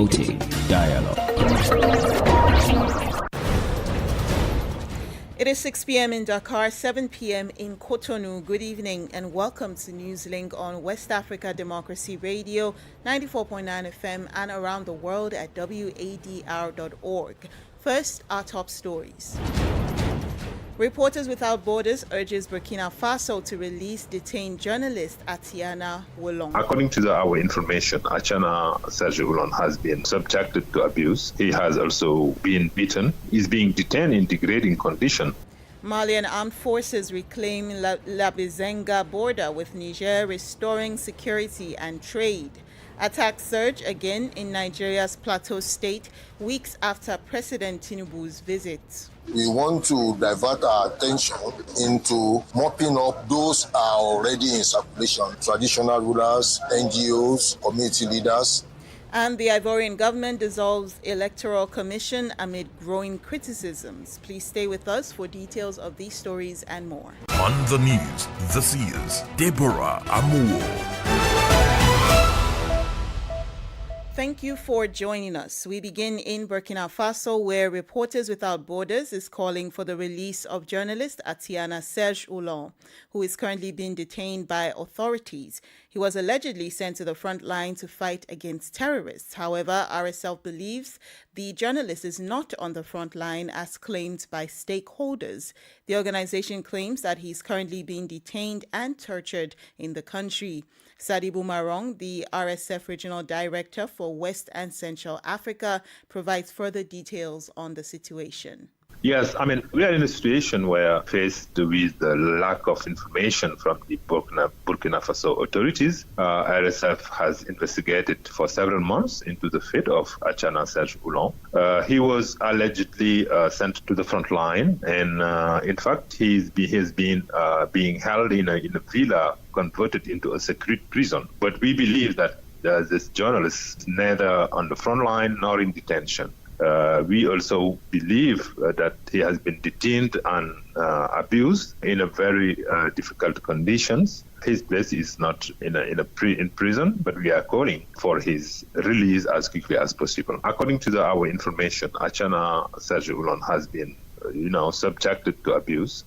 promoting dialogue. It is 6 p.m. in Dakar, 7 p.m. in Cotonou. Good evening and welcome to Newslink on West Africa Democracy Radio, 94.9 FM and around the world at wadr.org. First, our top stories. Reporters Without Borders urges Burkina Faso to release detained journalist Atiana Wolong. According to our information, Atiana Serge Wolong has been subjected to abuse. He has also been beaten. He's being detained in degrading conditions. Malian armed forces reclaim La Bizenga border with Niger, restoring security and trade. Attacks surge again in Nigeria's Plateau State, weeks after President Tinubu's visit. We want to divert our attention into mopping up those who are already in circulation, traditional rulers, NGOs, community leaders. And the Ivorian government dissolves electoral commission amid growing criticisms. Please stay with us for details of these stories and more. On the news, this is Deborah Amuo. Thank you for joining us. We begin in Burkina Faso, where Reporters Without Borders is calling for the release of journalist Atiana Serge Wolong, who is currently being detained by authorities. He was allegedly sent to the front line to fight against terrorists. However, RSF believes the journalist is not on the front line as claimed by stakeholders. The organization claims that he's currently being detained and tortured in the country. Sadibou Marong, the RSF Regional Director for West and Central Africa, provides further details on the situation. Yes, we are in a situation where, faced with the lack of information from the Burkina Faso authorities, RSF has investigated for several months into the fate of Atiana Serge Wolong. He was allegedly sent to the front line, and in fact, he's been being held in a villa converted into a secret prison. But we believe that this journalist is neither on the front line nor in detention. We also believe that he has been detained and abused in a very difficult conditions. His place is not in prison, but we are calling for his release as quickly as possible. According to our information, Atiana Serge Wolong has been, subjected to abuse.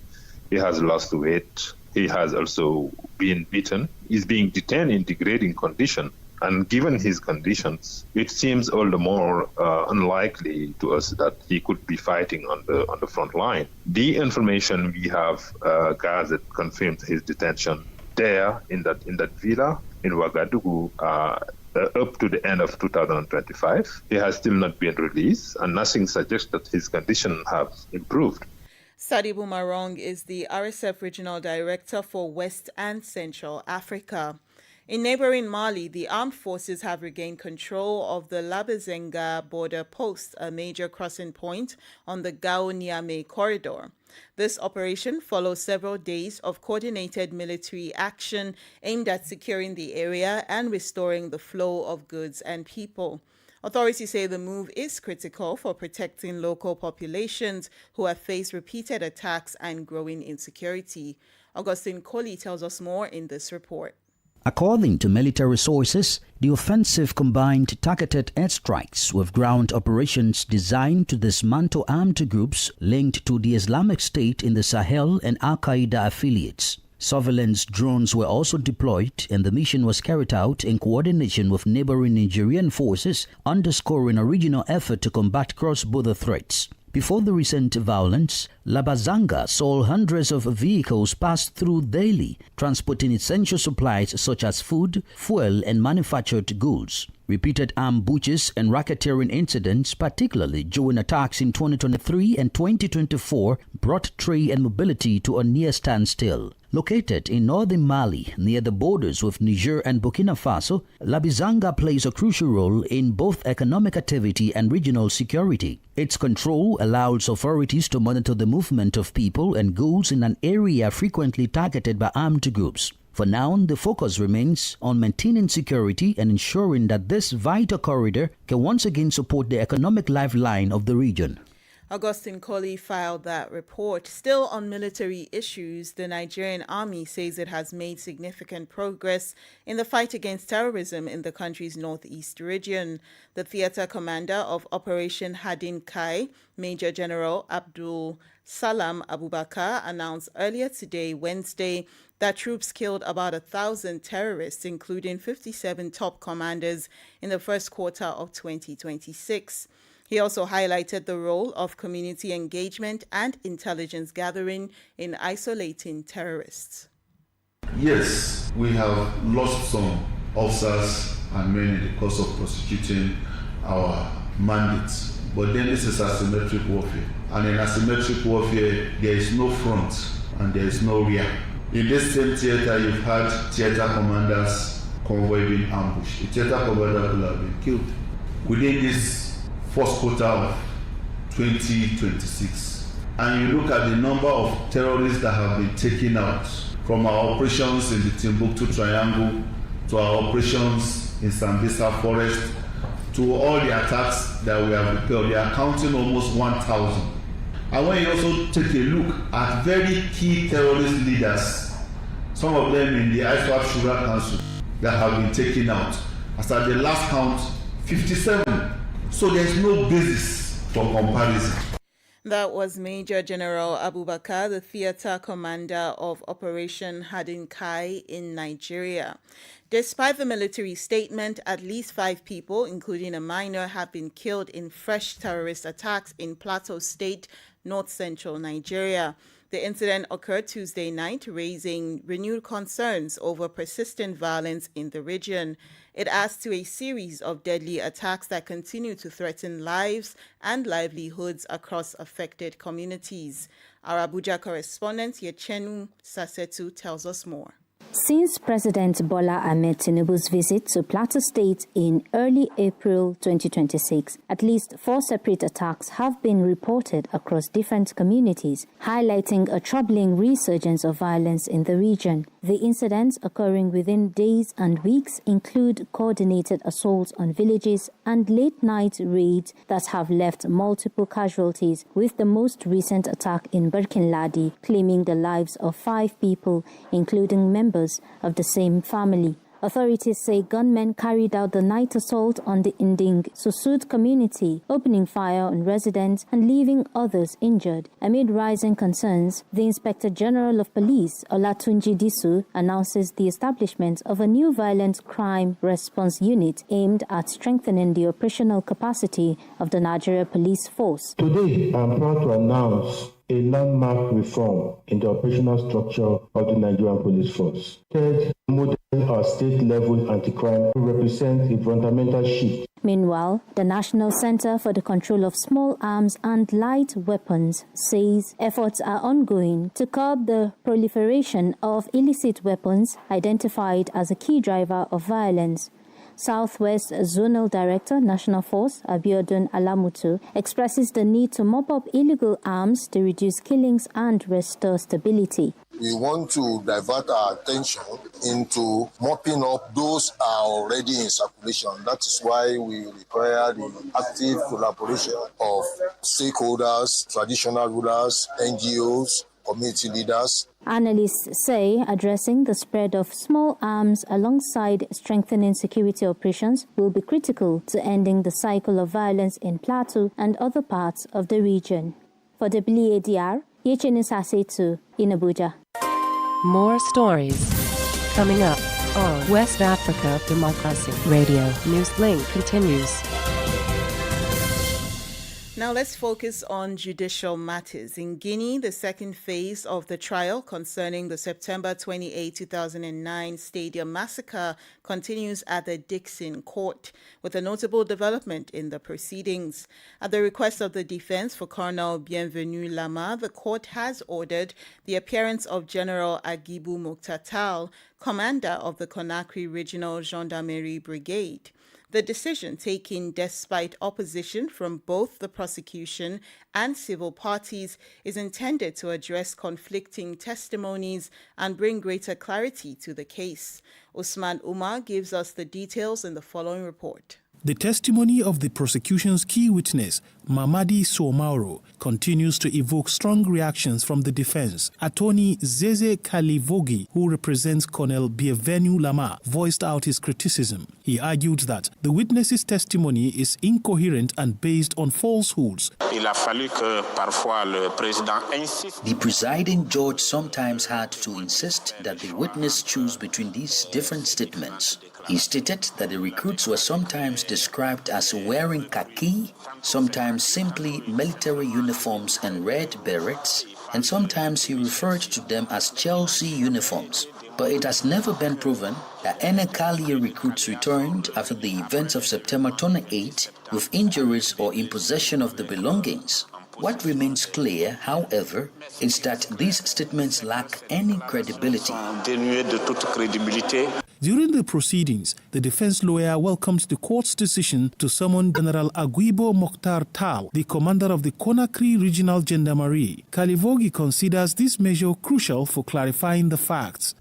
He has lost weight. He has also been beaten. He's being detained in degrading conditions. And given his conditions, it seems all the more unlikely to us that he could be fighting on the front line. The information we have gathered confirms his detention there in that villa in Ouagadougou up to the end of 2025. He has still not been released, and nothing suggests that his condition have improved. Sadibou Marong is the RSF Regional Director for West and Central Africa. In neighboring Mali, the armed forces have regained control of the La Bizenga border post, a major crossing point on the Gao-Niamey corridor. This operation follows several days of coordinated military action aimed at securing the area and restoring the flow of goods and people. Authorities say the move is critical for protecting local populations who have faced repeated attacks and growing insecurity. Augustine Coley tells us more in this report. According to military sources, the offensive combined targeted airstrikes with ground operations designed to dismantle armed groups linked to the Islamic State in the Sahel and Al-Qaeda affiliates. Surveillance drones were also deployed, and the mission was carried out in coordination with neighboring Nigerian forces, underscoring a regional effort to combat cross-border threats. Before the recent violence, La Bizenga saw hundreds of vehicles pass through daily, transporting essential supplies such as food, fuel, and manufactured goods. Repeated ambushes and racketeering incidents, particularly during attacks in 2023 and 2024, brought trade and mobility to a near standstill. Located in northern Mali, near the borders with Niger and Burkina Faso, La Bizenga plays a crucial role in both economic activity and regional security. Its control allows authorities to monitor the movement of people and goods in an area frequently targeted by armed groups. For now, the focus remains on maintaining security and ensuring that this vital corridor can once again support the economic lifeline of the region. Augustine Colley filed that report. Still on military issues, the Nigerian army says it has made significant progress in the fight against terrorism in the country's northeast region. The theater commander of Operation Hadin Kai, Major General Abdul Salam Abubakar, announced earlier today, Wednesday, that troops killed about 1,000 terrorists, including 57 top commanders, in the first quarter of 2026. He also highlighted the role of community engagement and intelligence gathering in isolating terrorists. Yes, we have lost some officers and men in the course of prosecuting our mandates. But then this is asymmetric warfare. And in asymmetric warfare, there is no front and there is no rear. In this same theater, you've had theater commanders convoy being ambushed. A theater commander will have been killed. Within this first quarter of 2026. And you look at the number of terrorists that have been taken out from our operations in the Timbuktu Triangle to our operations in Sambisa Forest to all the attacks that we have repelled. They are counting almost 1,000. And when you also take a look at very key terrorist leaders, some of them in the ISWAP Shura Council that have been taken out, as at the last count, 57. So there's no basis for comparison. That was Major General Abubakar, the theater commander of Operation Hadin Kai in Nigeria. Despite the military statement, at least 5 people, including a minor, have been killed in fresh terrorist attacks in Plateau State, north-central Nigeria. The incident occurred Tuesday night, raising renewed concerns over persistent violence in the region. It adds to a series of deadly attacks that continue to threaten lives and livelihoods across affected communities. Our Abuja correspondent Yechenu Sasetu tells us more. Since President Bola Ahmed Tinubu's visit to Plateau State in early April 2026, at least 4 separate attacks have been reported across different communities, highlighting a troubling resurgence of violence in the region. The incidents occurring within days and weeks include coordinated assaults on villages and late-night raids that have left multiple casualties, with the most recent attack in Birkinladi claiming the lives of 5 people, including members of the same family. Authorities say gunmen carried out the night assault on the Inding Susud community, opening fire on residents and leaving others injured. Amid rising concerns, the Inspector General of Police, Olatunji Disu, announces the establishment of a new violent crime response unit aimed at strengthening the operational capacity of the Nigeria Police Force. Today, I'm proud to announce a landmark reform in the operational structure of the Nigerian Police Force. Third, model our state-level anti-crime represents a fundamental shift. Meanwhile, the National Center for the Control of Small Arms and Light Weapons says efforts are ongoing to curb the proliferation of illicit weapons identified as a key driver of violence. Southwest Zonal Director, National Force, Abiodun Alamutu, expresses the need to mop up illegal arms to reduce killings and restore stability. We want to divert our attention into mopping up those are already in circulation. That is why we require the active collaboration of stakeholders, traditional rulers, NGOs, community leaders. Analysts say addressing the spread of small arms alongside strengthening security operations will be critical to ending the cycle of violence in Plateau and other parts of the region. For WADR, Yechenu Sasetu in Abuja. More stories coming up on West Africa Democracy Radio. Newslink continues. Now let's focus on judicial matters. In Guinea, the second phase of the trial concerning the September 28, 2009 stadium massacre continues at the Dixon Court, with a notable development in the proceedings. At the request of the defense for Colonel Bienvenu Lama, the court has ordered the appearance of General Agibu Mokhtar, commander of the Conakry Regional Gendarmerie Brigade. The decision, taken despite opposition from both the prosecution and civil parties, is intended to address conflicting testimonies and bring greater clarity to the case. Usman Umar gives us the details in the following report. The testimony of the prosecution's key witness, Mamadi Somaoro, continues to evoke strong reactions from the defense. Attorney Zeze Kalivogi, who represents Colonel Bienvenu Lama, voiced out his criticism. He argued that the witness's testimony is incoherent and based on falsehoods. The presiding judge sometimes had to insist that the witness choose between these different statements. He stated that the recruits were sometimes described as wearing khaki, sometimes simply military uniforms and red berets, and sometimes he referred to them as Chelsea uniforms. But it has never been proven that any Kalia recruits returned after the events of September 28 with injuries or in possession of the belongings. What remains clear, however, is that these statements lack any credibility. During the proceedings, the defense lawyer welcomed the court's decision to summon General Aguibo Mokhtar Tal, the commander of the Conakry Regional Gendarmerie. Kalivogi considers this measure crucial for clarifying the facts.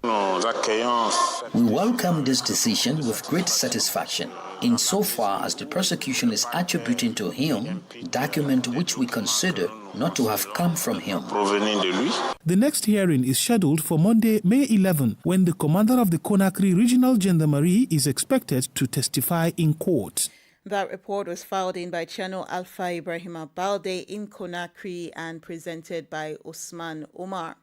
We welcome this decision with great satisfaction, insofar as the prosecution is attributing to him a document which we consider not to have come from him. The next hearing is scheduled for Monday, May 11, when the commander of the Conakry Regional Gendarmerie is expected to testify in court. That report was filed in by Channel Alpha Ibrahima Balde in Conakry and presented by Usman Omar.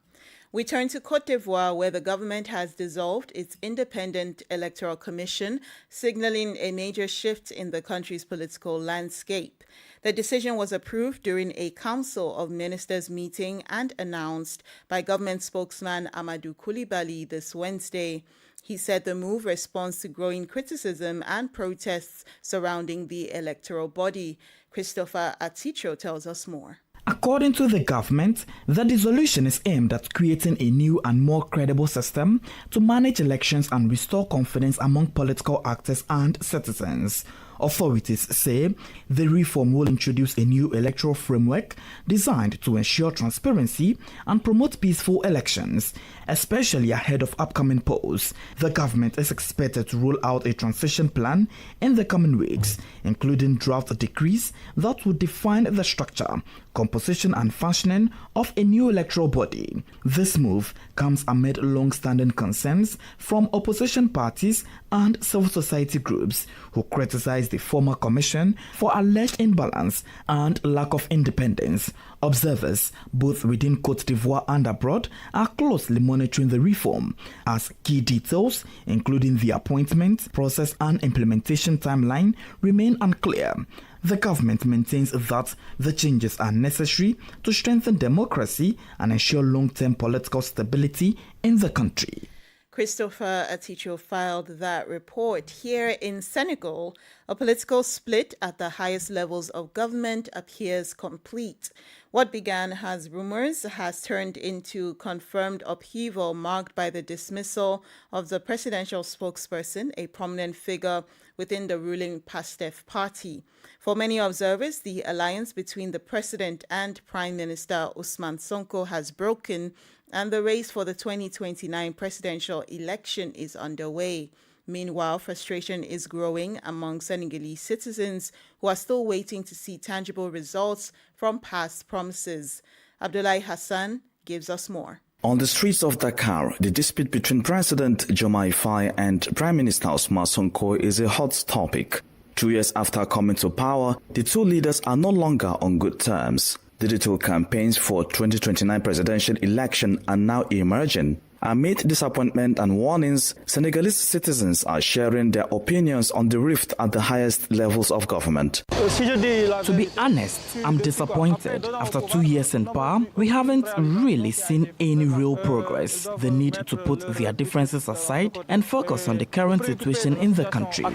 We turn to Côte d'Ivoire, where the government has dissolved its independent electoral commission, signaling a major shift in the country's political landscape. The decision was approved during a Council of Ministers meeting and announced by government spokesman Amadou Coulibaly this Wednesday. He said the move responds to growing criticism and protests surrounding the electoral body. Christopher Aticho tells us more. According to the government, the dissolution is aimed at creating a new and more credible system to manage elections and restore confidence among political actors and citizens. Authorities say the reform will introduce a new electoral framework designed to ensure transparency and promote peaceful elections, especially ahead of upcoming polls. The government is expected to roll out a transition plan in the coming weeks, including draft decrees that would define the structure, composition and functioning of a new electoral body. This move comes amid long-standing concerns from opposition parties and civil society groups who criticize the former commission for alleged imbalance and lack of independence. Observers, both within Côte d'Ivoire and abroad, are closely monitoring the reform, as key details, including the appointment, process and implementation timeline, remain unclear. The government maintains that the changes are necessary to strengthen democracy and ensure long-term political stability in the country. Christopher Aticho filed that report. Here in Senegal, a political split at the highest levels of government appears complete. What began as rumors has turned into confirmed upheaval marked by the dismissal of the presidential spokesperson, a prominent figure within the ruling PASTEF party. For many observers, the alliance between the president and Prime Minister Ousmane Sonko has broken, and the race for the 2029 presidential election is underway. Meanwhile, frustration is growing among Senegalese citizens who are still waiting to see tangible results from past promises. Abdoulaye Hassan gives us more. On the streets of Dakar, the dispute between President Diomaye Faye and Prime Minister Ousmane Sonko is a hot topic. 2 years after coming to power, the two leaders are no longer on good terms. Digital campaigns for 2029 presidential election are now emerging. Amid disappointment and warnings, Senegalese citizens are sharing their opinions on the rift at the highest levels of government. To be honest, I'm disappointed. After 2 years in power, we haven't really seen any real progress. The need to put their differences aside and focus on the current situation in the country.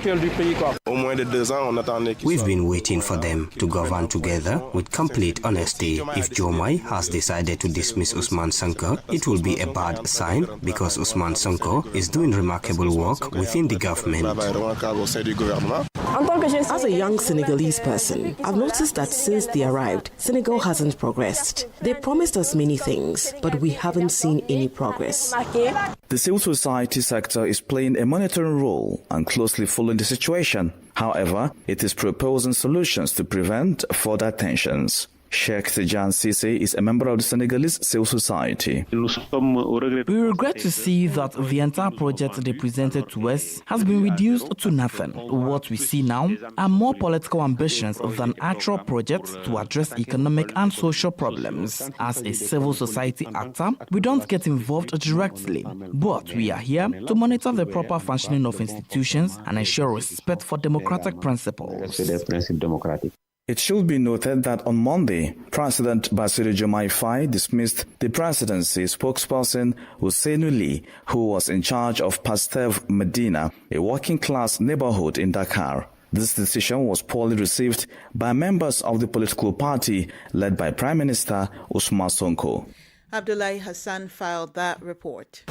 We've been waiting for them to govern together with complete honesty. If Diomaye has decided to dismiss Ousmane Sonko, it will be a bad sign, because Ousmane Sonko is doing remarkable work within the government. As a young Senegalese person, I've noticed that since they arrived, Senegal hasn't progressed. They promised us many things, but we haven't seen any progress. The civil society sector is playing a monitoring role and closely following the situation. However, it is proposing solutions to prevent further tensions. Sheikh Tijan Sisi is a member of the Senegalese civil society. We regret to see that the entire project they presented to us has been reduced to nothing. What we see now are more political ambitions than actual projects to address economic and social problems. As a civil society actor, we don't get involved directly, but we are here to monitor the proper functioning of institutions and ensure respect for democratic principles. It should be noted that on Monday, President Bassirou Diomaye Faye dismissed the presidency spokesperson Ousseynou Ly, who was in charge of Pastef Medina, a working-class neighborhood in Dakar. This decision was poorly received by members of the political party led by Prime Minister Ousmane Sonko. Abdullahi Hassan filed that report.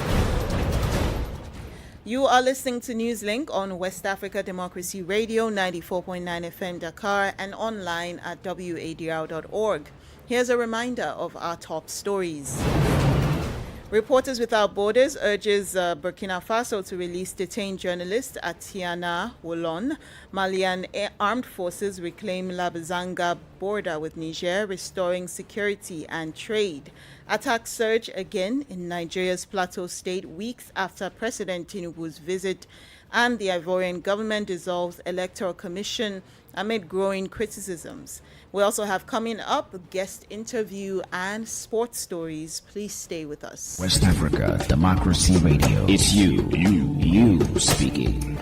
You are listening to Newslink on West Africa Democracy Radio 94.9 FM Dakar and online at wadr.org. Here's a reminder of our top stories. Reporters Without Borders urges Burkina Faso to release detained journalist Atiana Wolon. Malian armed forces reclaim Labazanga border with Niger, restoring security and trade. Attacks surge again in Nigeria's Plateau State weeks after President Tinubu's visit, and the Ivorian government dissolves Electoral Commission amid growing criticisms. We also have coming up a guest interview and sports stories. Please stay with us. West Africa Democracy Radio. It's you speaking.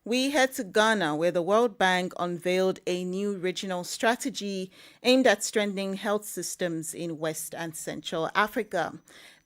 We head to Ghana, where the World Bank unveiled a new regional strategy aimed at strengthening health systems in West and Central Africa.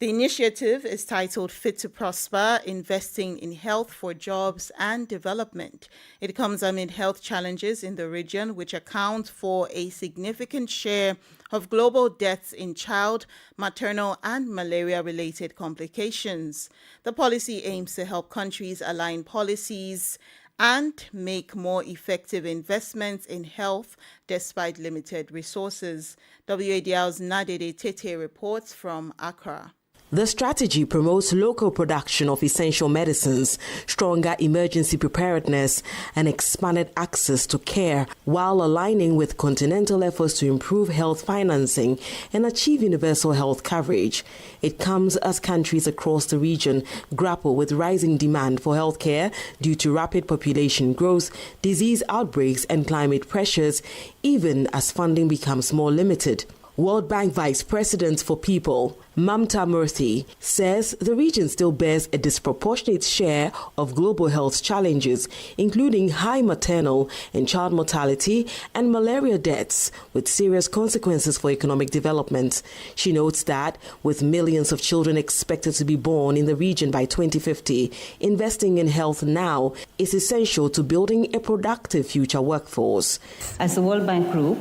The initiative is titled Fit to Prosper, Investing in Health for Jobs and Development. It comes amid health challenges in the region, which account for a significant share of global deaths in child, maternal, and malaria-related complications. The policy aims to help countries align policies and make more effective investments in health despite limited resources. WADL's Nadede Tete reports from Accra. The strategy promotes local production of essential medicines, stronger emergency preparedness, and expanded access to care, while aligning with continental efforts to improve health financing and achieve universal health coverage. It comes as countries across the region grapple with rising demand for healthcare due to rapid population growth, disease outbreaks, and climate pressures, even as funding becomes more limited. World Bank Vice President for People, Mamta Murthy, says the region still bears a disproportionate share of global health challenges, including high maternal and child mortality and malaria deaths, with serious consequences for economic development. She notes that with millions of children expected to be born in the region by 2050, investing in health now is essential to building a productive future workforce. As the World Bank Group,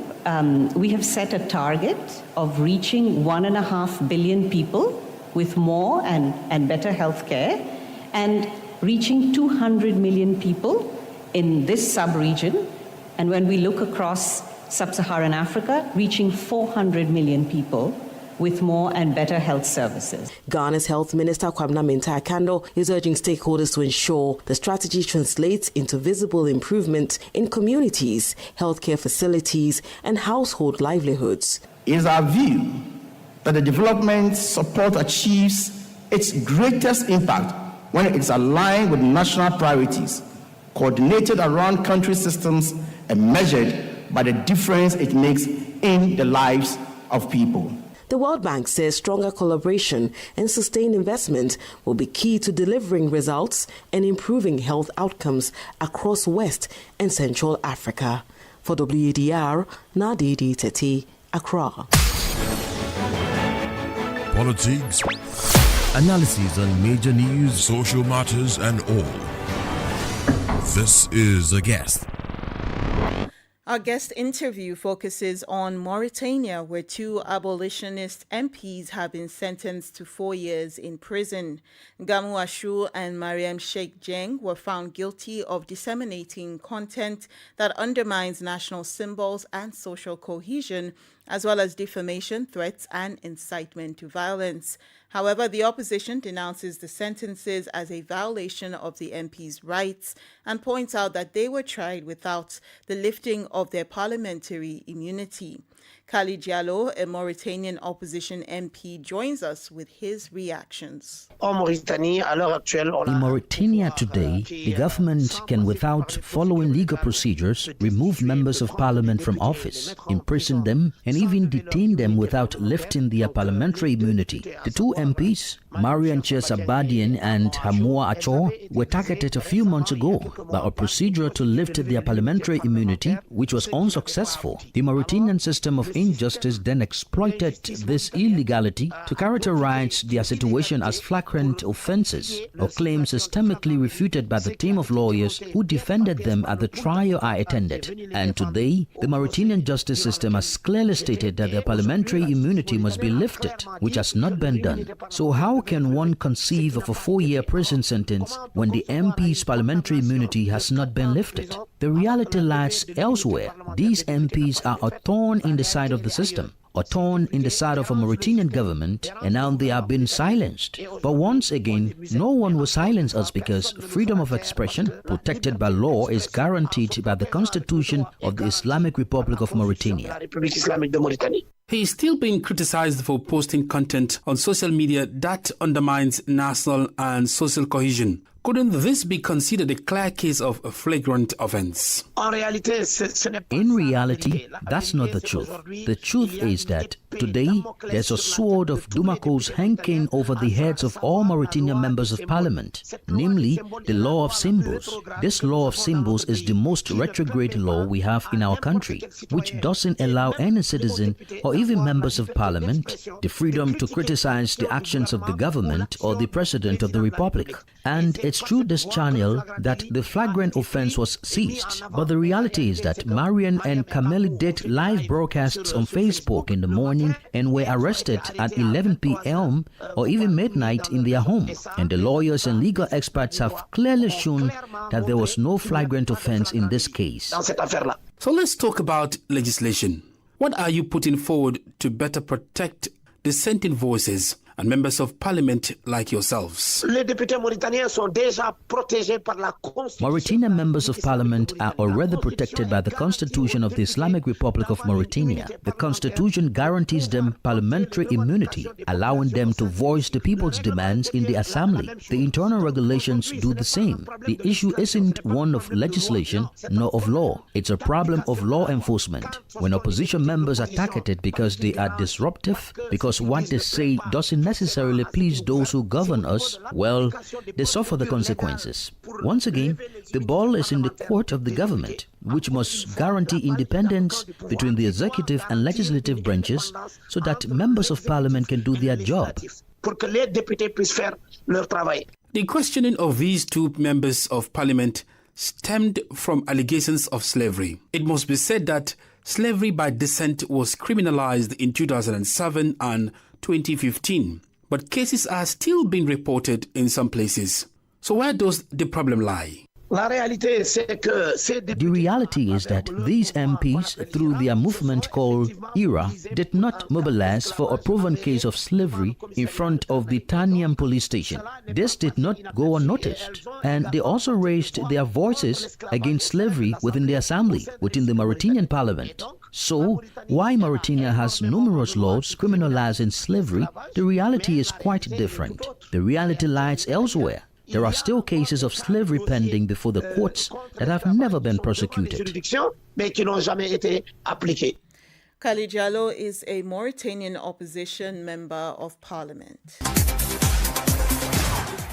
we have set a target of reaching 1.5 billion people with more and better health care, and reaching 200 million people in this sub-region. And when we look across sub-Saharan Africa, reaching 400 million people with more and better health services. Ghana's Health Minister Kwabena Mintai Kando is urging stakeholders to ensure the strategy translates into visible improvement in communities, healthcare facilities, and household livelihoods. It is our view that the development support achieves its greatest impact when it is aligned with national priorities, coordinated around country systems, and measured by the difference it makes in the lives of people. The World Bank says stronger collaboration and sustained investment will be key to delivering results and improving health outcomes across West and Central Africa. For WADR, Nadede Tete, Accra. Politics, analysis on major news, social matters, and all. This is A Guest. Our guest interview focuses on Mauritania, where two abolitionist MPs have been sentenced to 4 years in prison. Gamou Achou and Mariam Sheikh Dieng were found guilty of disseminating content that undermines national symbols and social cohesion, as well as defamation, threats, and incitement to violence. However, the opposition denounces the sentences as a violation of the MPs' rights and points out that they were tried without the lifting of their parliamentary immunity. Kali Diallo, a Mauritanian opposition MP, joins us with his reactions. In Mauritania today, the government can, without following legal procedures, remove members of parliament from office, imprison them, and even detain them without lifting their parliamentary immunity. The two MPs, Mariam Sabadian and Hamoua Achou, were targeted a few months ago by a procedure to lift their parliamentary immunity, which was unsuccessful. The Mauritanian system of injustice then exploited this illegality to characterize their situation as flagrant offenses, a claim systemically refuted by the team of lawyers who defended them at the trial I attended. And today, the Mauritanian justice system has clearly stated that their parliamentary immunity must be lifted, which has not been done. So how can one conceive of a 4-year prison sentence when the MP's parliamentary immunity has not been lifted? The reality lies elsewhere. These MPs are a thorn in the side of the system, a thorn in the side of a Mauritanian government, and now they are being silenced. But once again, no one will silence us because freedom of expression, protected by law, is guaranteed by the Constitution of the Islamic Republic of Mauritania. He is still being criticized for posting content on social media that undermines national and social cohesion. Couldn't this be considered a clear case of a flagrant offense? In reality, that's not the truth. The truth is that today, there's a sword of Damocles hanging over the heads of all Mauritanian members of parliament, namely the law of symbols. This law of symbols is the most retrograde law we have in our country, which doesn't allow any citizen or even members of parliament the freedom to criticize the actions of the government or the president of the republic. And it's through this channel that the flagrant offense was seized. But the reality is that Mariam and Kameli did live broadcasts on Facebook in the morning and were arrested at 11 p.m. or even midnight in their home. And the lawyers and legal experts have clearly shown that there was no flagrant offense in this case. So let's talk about legislation. What are you putting forward to better protect dissenting voices and members of parliament like yourselves? Mauritanian members of parliament are already protected by the Constitution of the Islamic Republic of Mauritania. The Constitution guarantees them parliamentary immunity, allowing them to voice the people's demands in the assembly. The internal regulations do the same. The issue isn't one of legislation nor of law. It's a problem of law enforcement. When opposition members are targeted because they are disruptive, because what they say doesn't necessarily please those who govern us, well, they suffer the consequences. Once again, the ball is in the court of the government, which must guarantee independence between the executive and legislative branches so that members of parliament can do their job. The questioning of these two members of parliament stemmed from allegations of slavery. It must be said that slavery by descent was criminalized in 2007 and 2015, but cases are still being reported in some places. So where does the problem lie? The reality is that these MPs, through their movement called ERA, did not mobilize for a proven case of slavery in front of the Taniam police station. This did not go unnoticed, and they also raised their voices against slavery within the assembly, within the Mauritanian parliament. So, while Mauritania has numerous laws criminalizing slavery, the reality is quite different. The reality lies elsewhere. There are still cases of slavery pending before the courts that have never been prosecuted. Kali Diallo is a Mauritanian opposition member of parliament.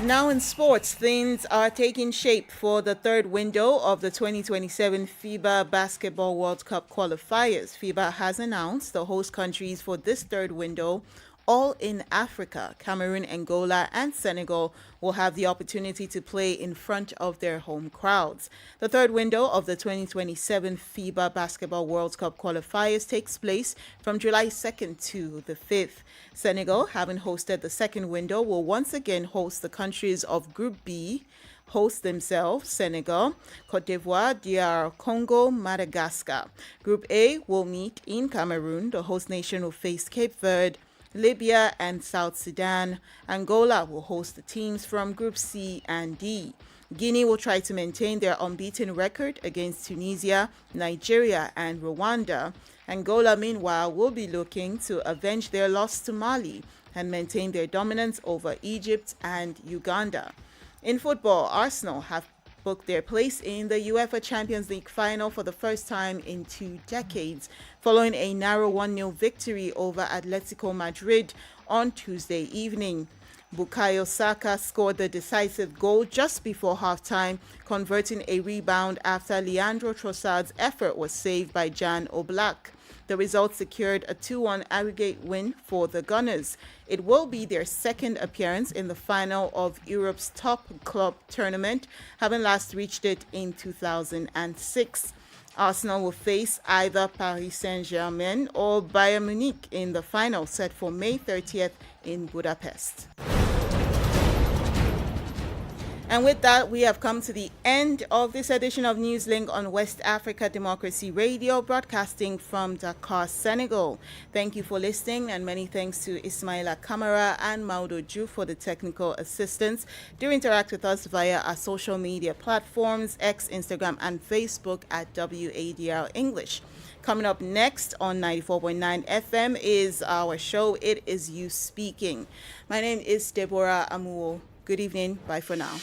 Now in sports, things are taking shape for the third window of the 2027 FIBA Basketball World Cup qualifiers. FIBA has announced the host countries for this third window all in Africa, Cameroon, Angola, and Senegal will have the opportunity to play in front of their home crowds. The third window of the 2027 FIBA Basketball World Cup qualifiers takes place from July 2nd to the 5th. Senegal, having hosted the second window, will once again host the countries of Group B, host themselves, Senegal, Cote d'Ivoire, DR Congo, Madagascar. Group A will meet in Cameroon. The host nation will face Cape Verde, Libya, and South Sudan. Angola will host the teams from Group C and D. Guinea will try to maintain their unbeaten record against Tunisia, Nigeria, and Rwanda. Angola, meanwhile, will be looking to avenge their loss to Mali and maintain their dominance over Egypt and Uganda. In football, Arsenal have booked their place in the UEFA Champions League final for the first time in 2 decades, following a narrow 1-0 victory over Atletico Madrid on Tuesday evening. Bukayo Saka scored the decisive goal just before halftime, converting a rebound after Leandro Trossard's effort was saved by Jan Oblak. The result secured a 2-1 aggregate win for the Gunners. It will be their second appearance in the final of Europe's top club tournament, having last reached it in 2006. Arsenal will face either Paris Saint-Germain or Bayern Munich in the final, set for May 30th in Budapest. And with that, we have come to the end of this edition of Newslink on West Africa Democracy Radio, broadcasting from Dakar, Senegal. Thank you for listening, and many thanks to Ismaila Kamara and Maudo Ju for the technical assistance. Do interact with us via our social media platforms, X, Instagram, and Facebook at WADR English. Coming up next on 94.9 FM is our show, It Is You Speaking. My name is Deborah Amuo. Good evening. Bye for now.